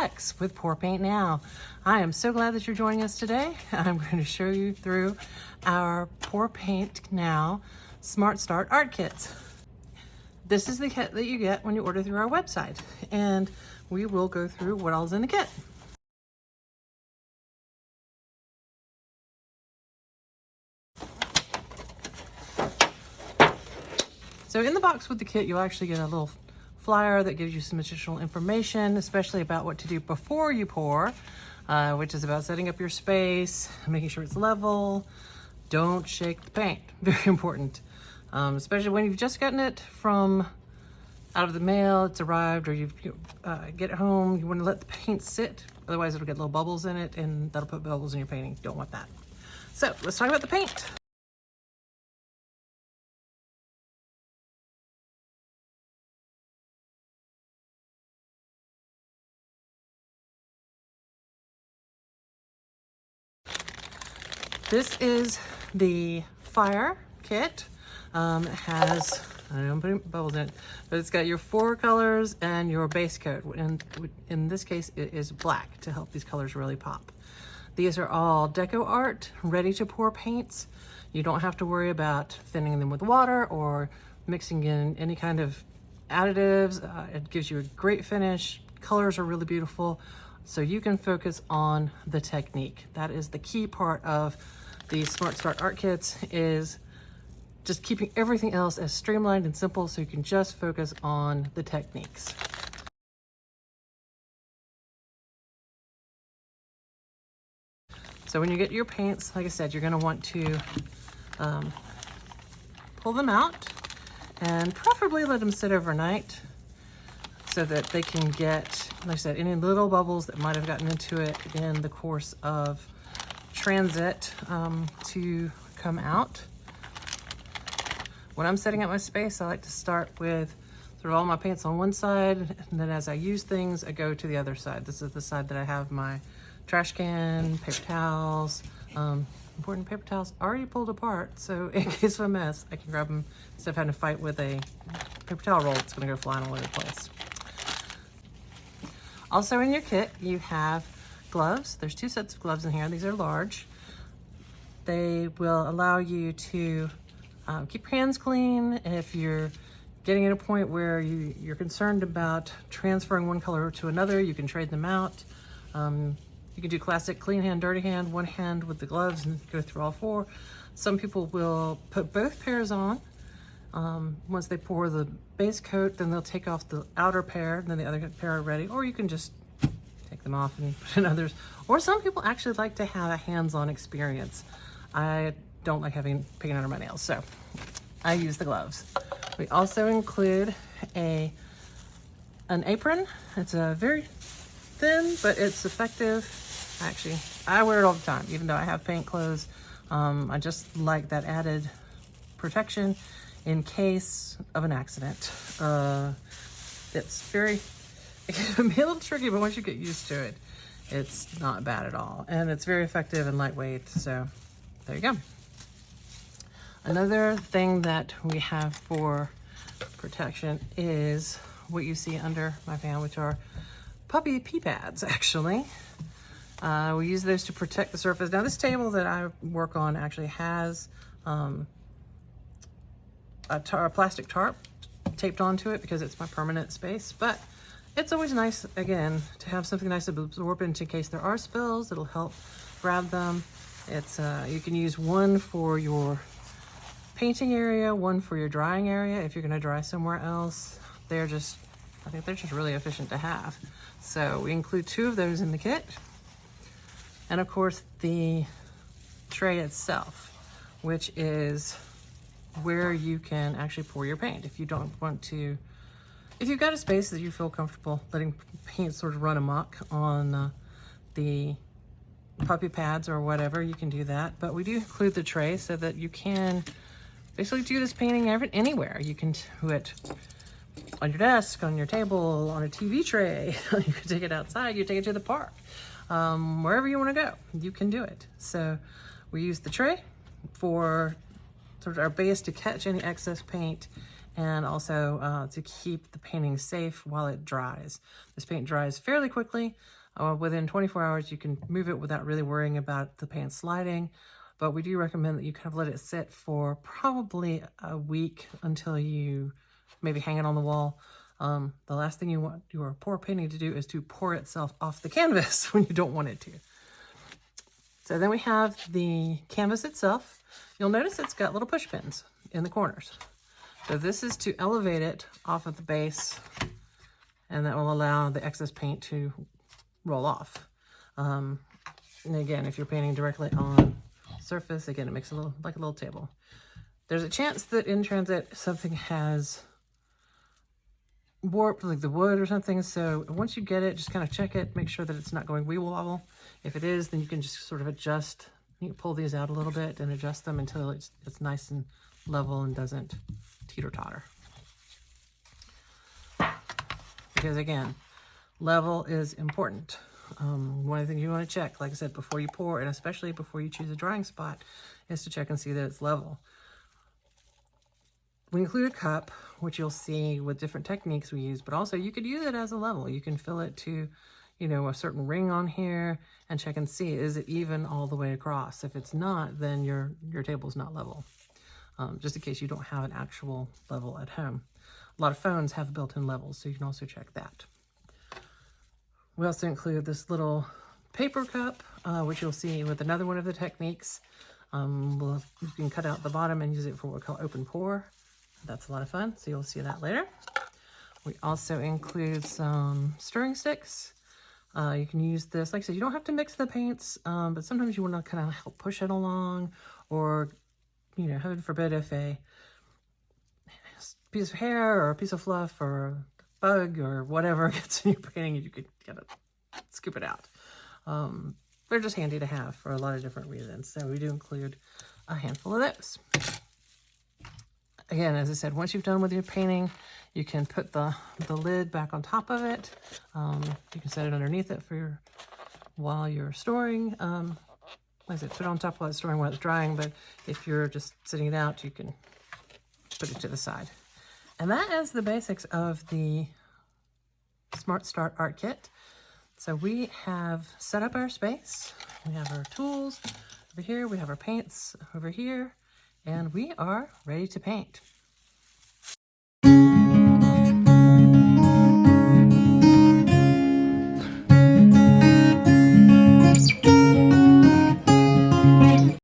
Bex with Pour Paint Now. I am so glad that you're joining us today. I'm going to show you through our Pour Paint Now Smart Start art kits. This is the kit that you get when you order through our website, and we will go through what all's in the kit. So in the box with the kit, you'll actually get a little flyer that gives you some additional information, especially about what to do before you pour, which is about setting up your space, making sure it's level. Don't shake the paint, very important. Especially when you've just gotten it from out of the mail, it's arrived, or you get it home, you want to let the paint sit, otherwise it'll get little bubbles in it and that'll put bubbles in your painting. Don't want that. So let's talk about the paint. This is the fire kit. It has, I'm putting bubbles in it, but it's got your 4 colors and your base coat. And in this case, it is black to help these colors really pop. These are all deco art, ready to pour paints. You don't have to worry about thinning them with water or mixing in any kind of additives. It gives you a great finish. Colors are really beautiful. So you can focus on the technique. That is the key part of the Smart Start art kits, is just keeping everything else as streamlined and simple so you can just focus on the techniques. So when you get your paints, like I said, you're gonna want to pull them out and preferably let them sit overnight so that they can get, like I said, any little bubbles that might have gotten into it in the course of transit to come out. When I'm setting up my space, I like to start with sort of all my paints on one side, and then as I use things, I go to the other side. This is the side that I have my trash can, paper towels. Important, paper towels already pulled apart, so in case of a mess, I can grab them instead of having to fight with a paper towel roll. It's gonna go flying all over the place. Also in your kit, you have gloves. There's 2 sets of gloves in here. These are large. They will allow you to keep your hands clean. If you're getting at a point where you're concerned about transferring one color to another, you can trade them out. You can do classic clean hand, dirty hand, one hand with the gloves and go through all 4. Some people will put both pairs on. Once they pour the base coat, then they'll take off the outer pair, and then the other pair are ready. Or you can just take them off and put in others. Or some people actually like to have a hands-on experience. I don't like having paint under my nails, so I use the gloves. We also include an apron. It's a very thin, but it's effective. Actually, I wear it all the time, even though I have paint clothes. I just like that added protection in case of an accident. It can be a little tricky, but once you get used to it, it's not bad at all. And it's very effective and lightweight, so there you go. Another thing that we have for protection is what you see under my fan, which are puppy pee pads, actually. We use those to protect the surface. Now, this table that I work on actually has a plastic tarp taped onto it because it's my permanent space, but it's always nice, again, to have something nice to absorb into in case there are spills. It'll help grab them. It's you can use one for your painting area, one for your drying area if you're going to dry somewhere else. I think they're just really efficient to have. So we include 2 of those in the kit. And of course the tray itself, which is where you can actually pour your paint. If you've got a space that you feel comfortable letting paint sort of run amok on the puppy pads or whatever, you can do that. But we do include the tray so that you can basically do this painting anywhere. You can do it on your desk, on your table, on a TV tray. You can take it outside, you take it to the park. Wherever you want to go, you can do it. So we use the tray for sort of our base to catch any excess paint, and also to keep the painting safe while it dries. This paint dries fairly quickly. Within 24 hours, you can move it without really worrying about the paint sliding. But we do recommend that you kind of let it sit for probably a week until you maybe hang it on the wall. The last thing you want your pour painting to do is to pour itself off the canvas when you don't want it to. So then we have the canvas itself. You'll notice it's got little push pins in the corners. So this is to elevate it off of the base, and that will allow the excess paint to roll off. And again, if you're painting directly on surface, again, it makes a little, like a little table. There's a chance that in transit something has warped, like the wood or something. So once you get it, just kind of check it, make sure that it's not going wee wobble. If it is, then you can just sort of adjust. You can pull these out a little bit and adjust them until it's nice and level and doesn't teeter-totter. Because again, level is important. One of the things you want to check, like I said, before you pour, and especially before you choose a drying spot, is to check and see that it's level. We include a cup, which you'll see with different techniques we use, but also you could use it as a level. You can fill it to, you know, a certain ring on here and check and see, is it even all the way across? If it's not, then your table's not level. Just in case you don't have an actual level at home. A lot of phones have built-in levels, so you can also check that. We also include this little paper cup, which you'll see with another one of the techniques. You can cut out the bottom and use it for what we call open pour. That's a lot of fun, so you'll see that later. We also include some stirring sticks. You can use this, like I said, you don't have to mix the paints, but sometimes you want to kind of help push it along, or, you know, heaven forbid if a piece of hair or a piece of fluff or a bug or whatever gets in your painting, you could kind of scoop it out. They're just handy to have for a lot of different reasons, so we do include a handful of those. Again, as I said, once you've done with your painting, you can put the lid back on top of it. You can set it underneath it for while you're storing. Like I said, put it on top while it's storing, while it's drying, but if you're just sitting it out, you can put it to the side. And that is the basics of the Smart Start Art Kit. So we have set up our space. We have our tools over here. We have our paints over here. And we are ready to paint.